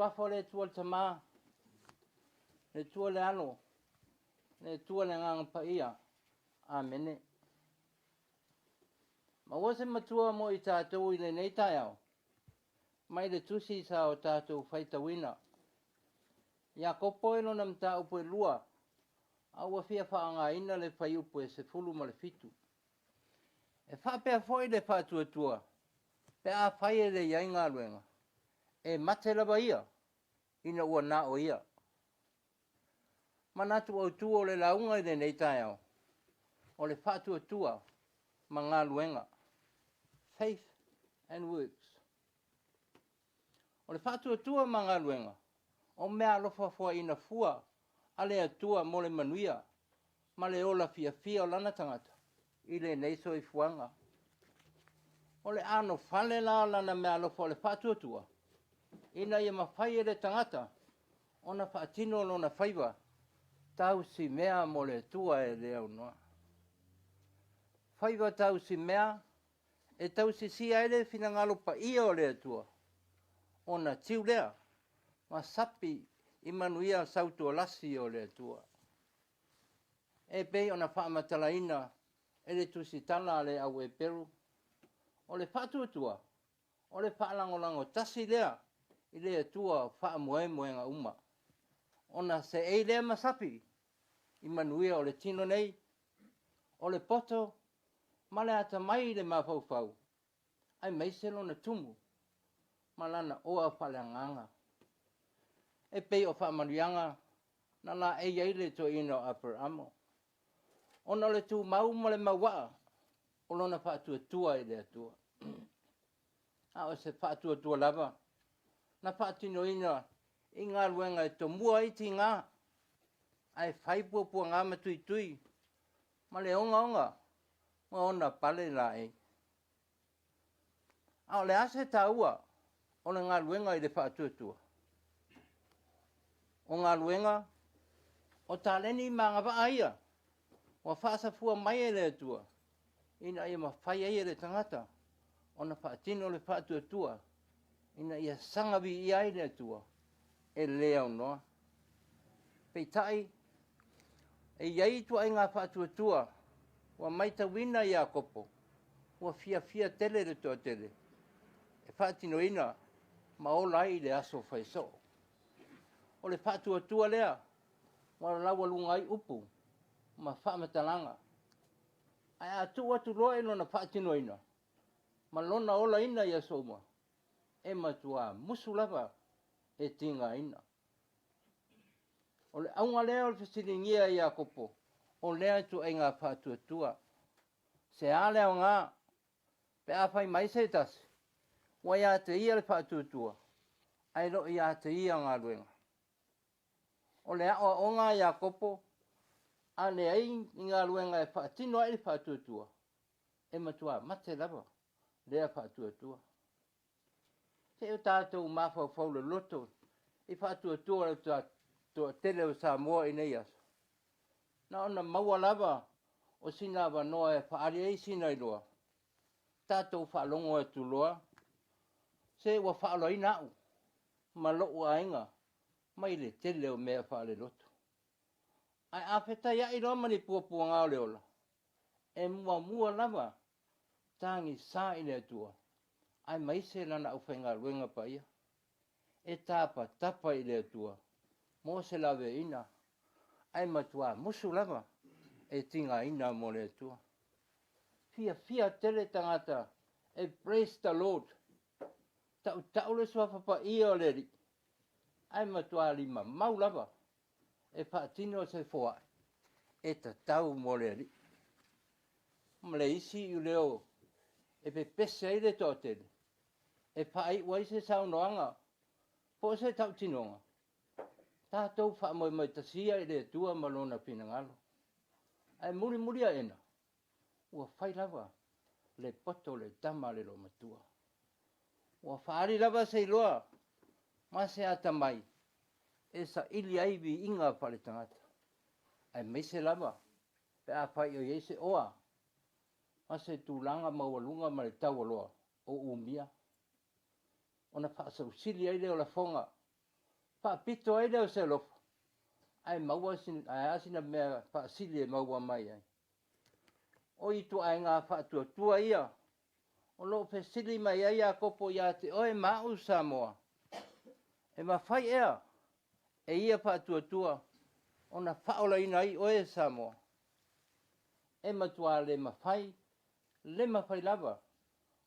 tuafo le tua le tama, le tua le alo, le tua le ngang pa ia. Amene. Ma wase matua mo I tātou I le nei tai au. Mai le tusi sa o tātou whaita wina. Ia kopo eno na mta upo e lua. Aua fia whaanga ina le whai upo e se fulu ma le fitu. E whapea foi le whātua tua. Pe a whai e le iai ngā luenga. E mate lava ia. Ina ua nā o ia. Manatu au tua o le launga I le nei tai au. O le whātua tua ma ngā luenga. Faith and works. O le whātua tua ma ngā luenga. O mea alofa fua ina fua. Ale atua mo le manuia. Ma le ola fia fia o lana tangata. I le neiso I fuanga. O le ano fale la lana mea alofa o le whātua tua. Ina ia mawhai e le tangata. Ona whaatino lona whaiva. Tau si mea mo le tua e leo noa. Whaiva tau si mea. E tau si sia ele fina ngalo pa ia o lea tua. Ona tiu lea. Ma sapi imanuia sautua lasi o lea tua. E pei ona whaamatalaina. Ele tusi tala le au e peru. O le whātua tua. O le whaalangolango tasi lea. I lea tua whaamuemuenga uma. Ona se ei lea masapi. Imanuia o le tino nei. O le poto. Male ata mai le mawhauwhau. Ai meiselo na tumu. Malana oa whaleanganga. E pei o whaamanuianga. Na la e yeile to ino upper amo. Ona le tu mau ma le mawaa. O lona whaatua tua I lea tua. A o se whaatua tua lava. Na whaatino ina. I ngā luenga e to mua iti ngā. Ai whaipua ngā matui tui. Ma le onga onga. Ma ona pale la e. A le ase taua. O le ngā luenga I le whaatua tua. O ngā luenga. O tāleni ma ngā waa ia. O whaasafua mai e le tua. Ina ia mawhai e le tangata. Ona whaatino le whaatua tua. Ina ia sangavi I ai le tua. E leo noa. Peitai. E iai tua I ngā whaatua tua. Wa maita wina ia kopo. Wa fia tele le toa tele. E whaatino ina. Ma o lai le aso whaiso. O le whaatua tua lea. Wa lawa lungai upu. Ma whaamatalanga. Ai atu atu loa ino na whaatino ina. Ma lona ola ina ia soma. E matua musulava. E tinga ina. O le aunga lea o le whasiringia ia kopo. O lea tu ai ngā whaatua tua. Se a leo ngā. Pe a whai mai se tasi. Wa ia te ia le whaatua tua. Ai lo ia te ia ngā luenga. O le a o ngā ia kopo. A le ai ngā luenga e whaatino ai le whaatua tua. E matua mate lava. Lea whaatua tua. Se o tātou mawhau le loto. I whaatua tua le tātou tele o Samoa I nei aso. Na ona maua lava. O sina wanoa e whaari ei sina I loa. Tātou whaalongo e tu loa. Se wa whaalo I nau. Ma loo ainga. Mai le tele o mea whaale loto. Ai awheta ia I loa mani puapua ngā leola. E mua lava. Tangi sā I le atua. Ai maise lana au whainga luenga pa ia. E tāpa tapa I le atua. Mo se lawe ina. Ai matua musu lava. E tinga ina mo le atua. Fia tele tangata. E praise the Lord. Tau le swafa pa ia o le ri. Ai matua lima mau lava. E whaatino se foa. E ta tau mo le ri. Mle isi I leo. E pe pese I le tōtele. E pai wai se saunoanga. Po se tau tinonga. Tātou wha mai tasia I le tua malona pinangalo. Ai muri a ena. Ua whai lava. Le poto le tama le lo matua. Ua whaari lava se iloa. Ma se ata mai. E sa ili aivi inga pale tangata. Ai meise lava. Pe a whai o yeise oa. Ma se tūlanga mawalunga ma le tau aloa. O umia. Ona whaasau sili ai leo la fonga. Whaapito ai leo se lofa. Ai maua asina mea whaasili e maua mai ai. O i tu ai ngā whaatua ia. O lo pesili mai ai a kopo ia te oe mau Samoa. E mawhai ea. E ia whaatua. O na whaola ina ai oe Samoa. E matua le mawhai. Le mawhai lava.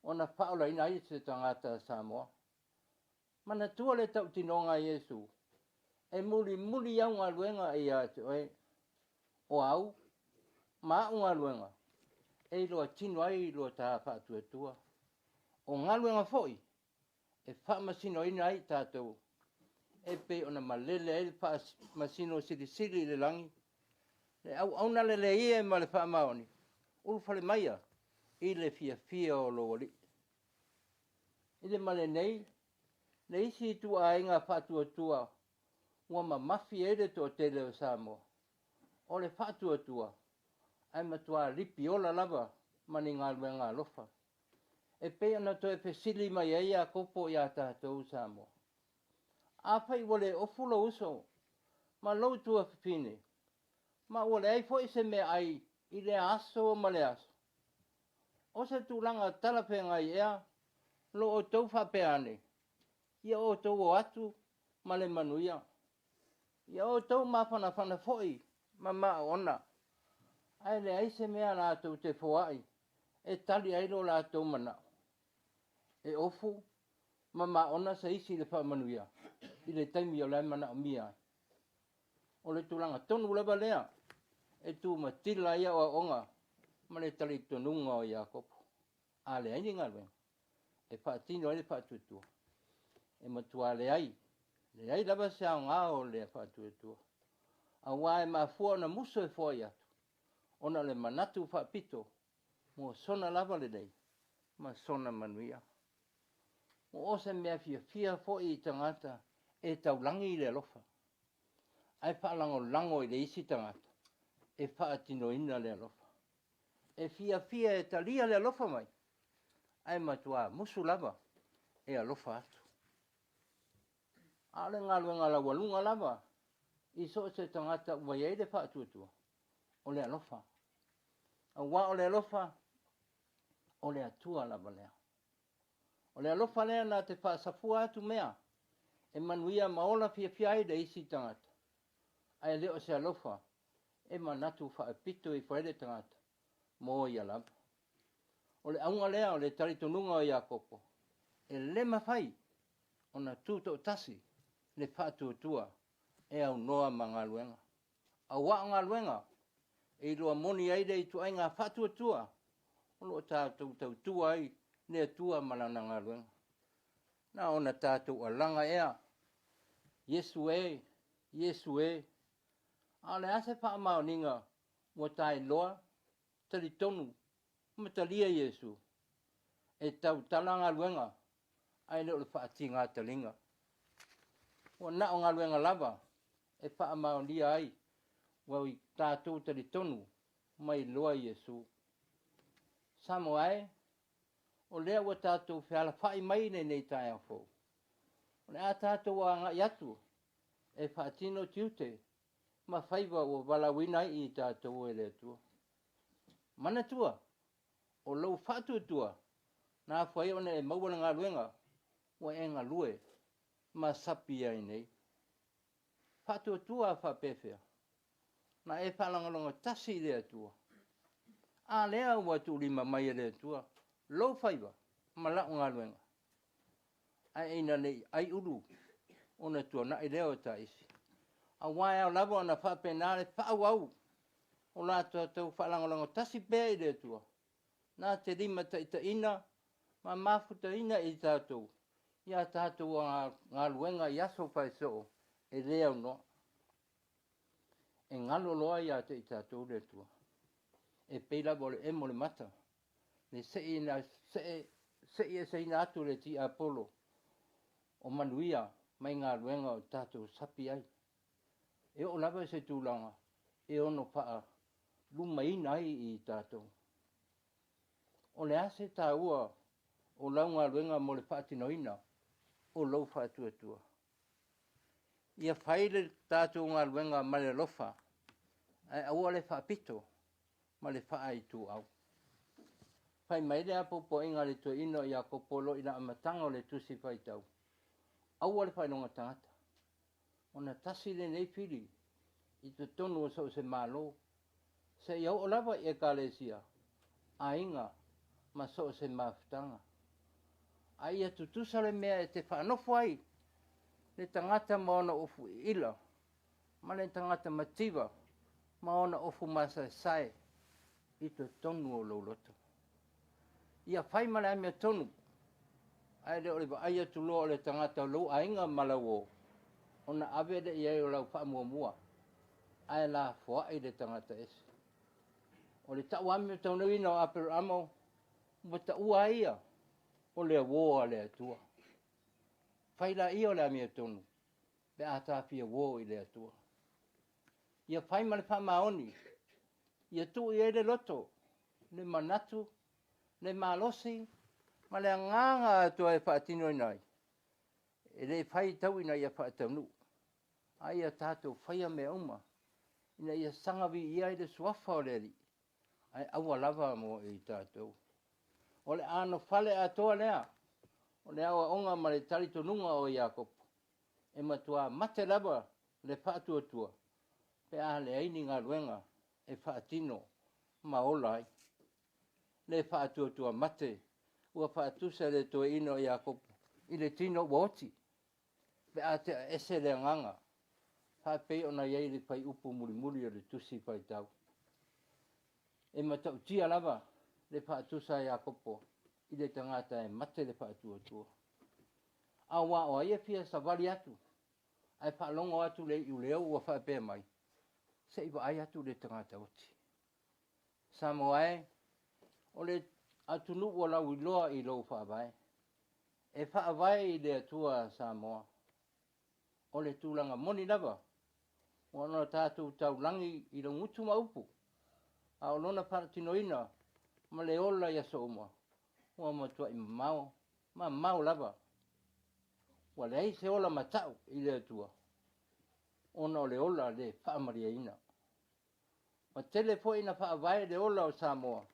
O na whaola ina ai te tangata Samoa. Mana tua le tau tinonga Yesu. E muli au ngā luenga e a te oe. O au. Ma au ngā luenga. E loa tino ai loa tā whaatua. O ngā luenga foi. E whaamasino ina ai tātou. E pe ona malele e whaamasino siri le langi. Le au na le ia ma le whaamaoni. Ulu whale maia. I le fia o lo wali. I le male nei. Le isi tu a inga whaatua. Ua ma mafi e le to tele o Samoa. O le whaatua. Ai matua ripi ola lava. Mani ngā luenga lofa. E pe ana to e pesili mai ai a kopo i a tātou Samoa. A pai wale o fula uso. Ma lau tua whipine. Ma wale ai fo se me ai i le aso o ma le aso. O se tūlanga talape ngai ea. Lo o tau whapeane. Ia o tau o atu ma le manuia. Ia o tau mawhana foi. Ma ona. Ai le ai se mea la tau te foai. E tali ai lo la tau mana. E ofu. Ma ona sa isi le whamanuia. I le taimi o lai mana o mia. O le tūlanga tonu leba lea. E tū matila ia o onga. Ma le tali tonunga o Iakopo. A le aini ngā luenga. E whaatino ai le whaatutua. E matua le ai. Le ai lava se au ngā o le whaatutua. A wae ma fua na muso e fua i atu. Ona le manatu whaapito. Mo sona lava le nei. Ma sona manuia. Mo o se mea fia fo i tangata. E tau langi i le alofa. Ai whaalango i le isi tangata. E whaatino ina le alofa. E fia e talia le alofa mai. Ai matua musu lava. E alofa atu. Ale ngā luenga la walunga lava. I so se tangata ua iei le whaatutua. O le alofa. A wā o le alofa. O le atua lava lea. O le alofa lea na te whaasafua atu mea. E manuia maola fia ai le isi tangata. Ai leo se alofa. E manatu whaapito i whaere tangata. Mo i alaba. O le aunga lea o le taritonunga o Iakopo. E le mawhai. O na tūtou tasi. Le whaatutua. E au noa ma ngā luenga. A wā ngā luenga. E loa moni aide i tuai ngā whaatutua. O lo tātou tautua ai. Ne tua malana ngā luenga. Na ona tātou alanga ea. Yesu e. A le ase wha mao ninga. Mo tai loa. Tali tonu. Matalia Yesu. E tau talanga luenga. Ai leo le whaati ngā talinga. O na o ngā luenga lava. E wha mao lia ai. Wau tātou tali tonu. Mai loa Yesu. Samoa e. O lea wa tātou whiala whai mai nei tai a fōu. O lea tātou a ngā iatu. E whaatino tiute. Ma whaiva o walawina i tātou e lea tua. Mana tua. O lau whaatutua. Nā whai ona e mauana ngā luenga. O e ngā lue. Ma sapi ai nei. Whaatutua a whapewhia. Na e whalangalonga tasi lea tua. A lea ua tu lima mai lea tua. Lau whaiva. Ma lau ngā luenga. Ai eina nei ai uru. Ona tua na i leo ta isi. A wae au lava ona whapenare whaau. O la tau whalangalonga tasi pēr i lea tua. Nā te rima ta ina. Ma mafuta ina i tātou. Ia tātou ngā luenga i aso pai so. E lea no. E ngalo loa ia te i tātou lea tua. E peila vole e mo le mata. Le se ina atu le ti Apollo. O manuia mai ngā luenga o tātou sapi ai. E o lava se tūlanga. E ono paa luma ina ai i tātou. O le ase tā ua o lau ngā luenga mo le whaatino ina. O lau whaatuatua. Ia whai le tātou ngā luenga ma le lofa. Ai aua le whaapito ma le wha ai tū au. Whai mai le apopo inga le tue ino i a kopolo ina amatanga o le tusi whai tau. Aua le whai nonga tangata. Ona tasi le nei pili i te tonu o so se malo. Se iau o lava i e kalesia. A inga ma so se mafutanga. A ia tutusa le mea e te whanofo ai. Le tangata maona ofu ila. Ma le tangata mativa. Maona ofu masa sae. I te tonu o lauloto. Ia whai male amia tonu. Ai le ole ai atu loa le tangata lau a inga malawo. Ona ave le iai o lau wha mua. Ai la fua i le tangata esi. O le tau amia tonu ina o apero amo. Mo ta ua ia. O le woa le atua. Whai la ia o le amia tonu. Pe a tāpia woa i le atua. Ia whai male wha maoni. Ia tu i le loto. Le manatu. Le malosi. Ma le nganga atua e whaatino inai. E le whai tau ina ia whaatanu. Ai a tātou whaia me uma. Ina ia sangawi ia i le suafa o le ri. Ai aua lava mo i tātou. O le ano whale atoa lea. O le awa onga ma le tali tonunga o Iakopo. E matua mate lava le whaatua tua. Pe a le aini ngā luenga e whaatino ma olai. Le whaatua tua mate. Ua whaatusa le toe ino Iakopo. I le tino woti. Pe a te ese le nganga. Hapei ona iei le pai upu muri o le tusi pai tau. E matau tia lava le whaatusa Iakopo. I le tangata e mate le whaatua tua. A wā o aia pia sa wali atu. Ai whaalongo atu le iu leo ua whaapea mai. Se iwa ai atu le tangata oti. Samoa e, o le atunu ua lau iloa i lau whaavai. E whaavai i le atua Samoa. O le tūlanga moni lava. Wana tātou tau langi i lau ngutu maupu. A o lona whanatinoina ma le ola ia so uma. Ua matua i mamao. Ma mau lava. Wa le se ola matau i le atua. Ona o le ola le whaamaria ina. Ma tele po ina whaavai le ola o Samoa.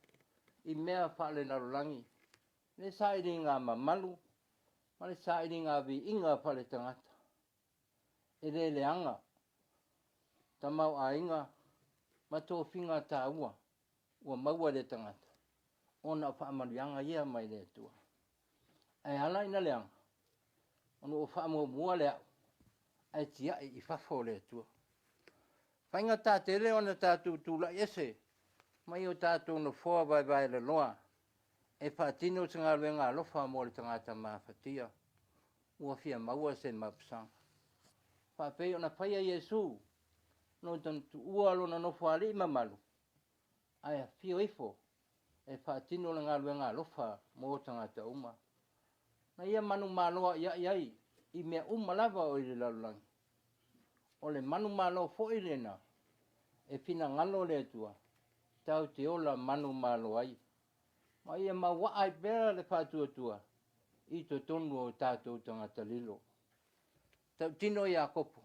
I mea whaale narolangi. Le sairi ngā mamalu. Ma le sairi ngā vi inga whaale tangata. E le anga. Tamau a inga. Ma tō whinga tā ua. Ua maua le tangata. Ona o whaamarianga ia mai le atua. Ai ala ina le anga. Ono o whaamua mua le au. Ai tia i whafo le atua. Whainga tā te le ona tātou tūla ese. Mai o tātou no whoa vai le loa. E whaatino te ngā luenga alofa mo le tangata mawhatia. Ua fia maua se mapsang. Whapei ona whaia Yesu. No tantu ua lo na no whaali mamalu. Ai a fio ifo. E whaatino le ngā luenga alofa mo tangata uma. Na ia manu maloa iai. I mea lava o i le lalulangi. O le manu malo fo i lena. E pina ngalo le atua. Tau te ola manu malo ai. Ma ia maua ai bera le whātua tua. I to tonu o tātou tangata lilo. Tau tino i a kopo.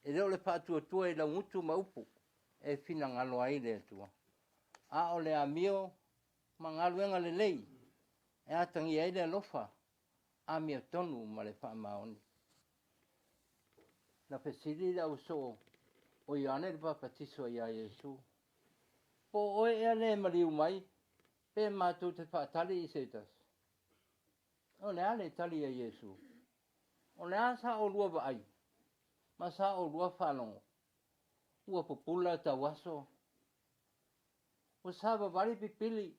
E leo le whātua tua i lau ngutu maupu. E pina ngalo ai le atua. A o le amio. Ma ngaluenga le lei. E atangi ai le alofa. A mea tonu ma le whaamaoni. Na pesiri la uso o iane le papatiso i a Yesu. Po oe ea le mariu mai, pe mātou te whaatali i setas. O le ale tali a Yesu. O le a sa o lua wa ai, ma sa o lua whanongo. Ua popula ta waso. O sa wawari pipili,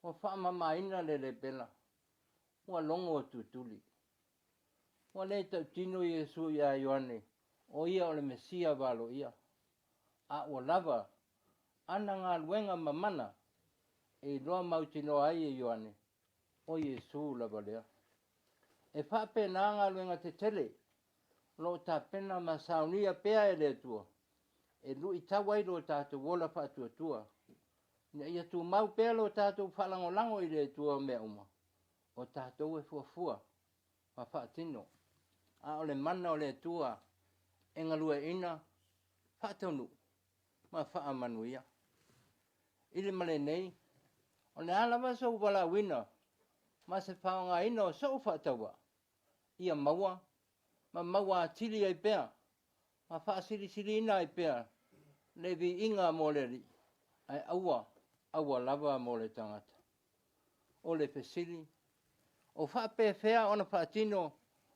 o whaamamaina le pela. Ua longo o tutuli. Ua le tau tino Yesu i a Ioane. O ia o le Mesia walo ia. A ua lava. Ana ngā luenga mamana. E loa mautino ai e Ioane. O Yesu lava lea. E whape nā ngā luenga te tele. Lo ta pena masaunia pea e le tua. E lu i tawai lo tātou wola whātua tua. Ia tu mau pea lo tātou whalango lango i le tua mea uma. O tātou e fuafua. Ma whaatino. A o le mana o le tua, e ngalua ina, whaatonu, ma whaamanuia. Ile male nei, o le alama sau wala wina, ma se whaonga ina o sau whaatawa. Ia maua, ma maua tili ai pea, ma whaasiri ina ai pea, le vi inga mo le ri, ai aua lava mo le tangata. O le pesili, o whaape fea ona whaatino,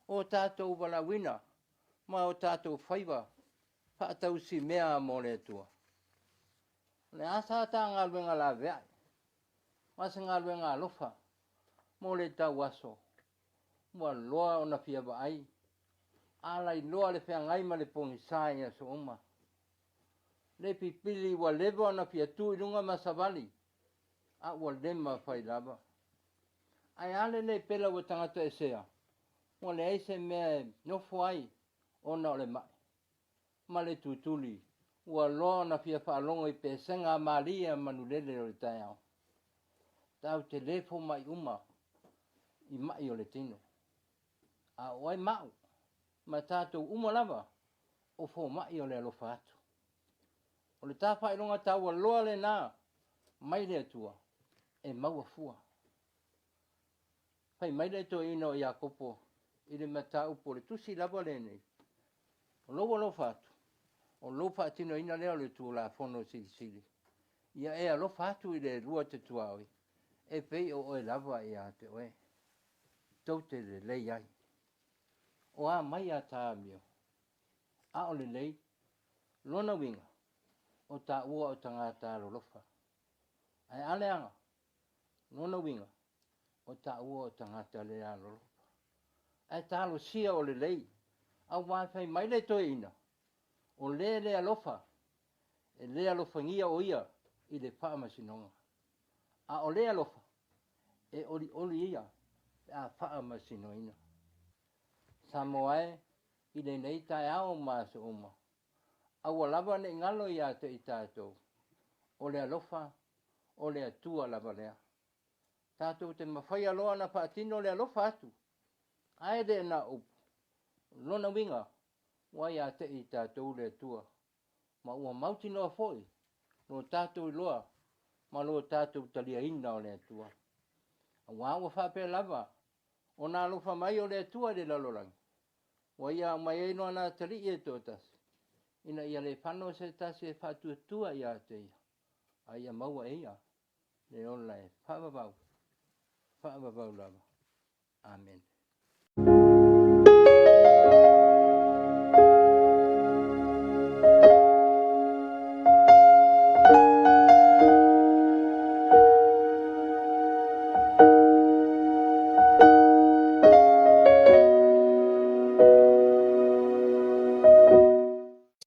o tātou wala wina, ma o tātou whaiva, whaatau si mea mo le tua. Le asa ta ngā luenga la vea, ma se ngā luenga lofa, mo le tau aso, mua loa ona fia wa ai, alai loa le fea ngai ma le pongi sai a so oma. Le pipili wa lewa ona fia tu ilunga ma savali, a wa lema fai lava. Ai ale le pela wa tangata e sea, mo le eise mea nofo ai, ona o le mai. Ma le tutuli, ua loa na fia whaalongo I pe senga maria manulele o le taiao. Tau te lefo mai uma, I mai o le tino. A oai mau, ma tātou uma lava, o fo mai o le alofa atu. O le tā whailonga tau a loa le nā, mai le atua, e maua fua. Pai mai le to ino I a kopo, I le mata upo le tusi lava le nei. O loa alofa atu. O lofa atino ina leo le tu la fono sili. Ia e alofa atu I le rua te tuaoi. E pei o oe lava I a te oe. Tau te le lei ai. O a mai a tā mio. A o le lei. Lona winga. O tā ua o tangata lo lofa. Ai ale anga. Lona winga. O tā ua o tangata le a lo lofa. Ai tā lo sia o le lei. A wāwhai mai le toi ina. O le alofa, e le alofa ngia o ia I le whaamasinonga. A o le alofa, e oli ia, a whaamasinoina. Samoa I le nei tai ao maso uma. Aua lava ne ngalo ia te I tātou. O le alofa, o le atua lava lea. Tātou te mawhai aloa na whaatino le alofa atu. Ai de na upu. Lona winga. Wai a te I tātou le tua. Ma ua mauti noa foi. No tātou loa. Ma lo tātou talia ina o le tua. A ua whape lava. O nā lofa mai o le tua le lalorangi. Wai a mai e noa nā tali e tōtas. Ina ia le whano se tasi e whātua tua ia te ia. A ia maua e ia. Le ola e whaavavau. Whaavavau lava. Amen.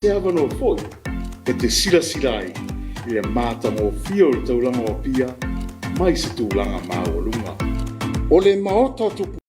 Te avano foi, e te silasilai, I le mata mo fio le taulanga o pia, mai se tūlanga māua lunga. O le maota tupu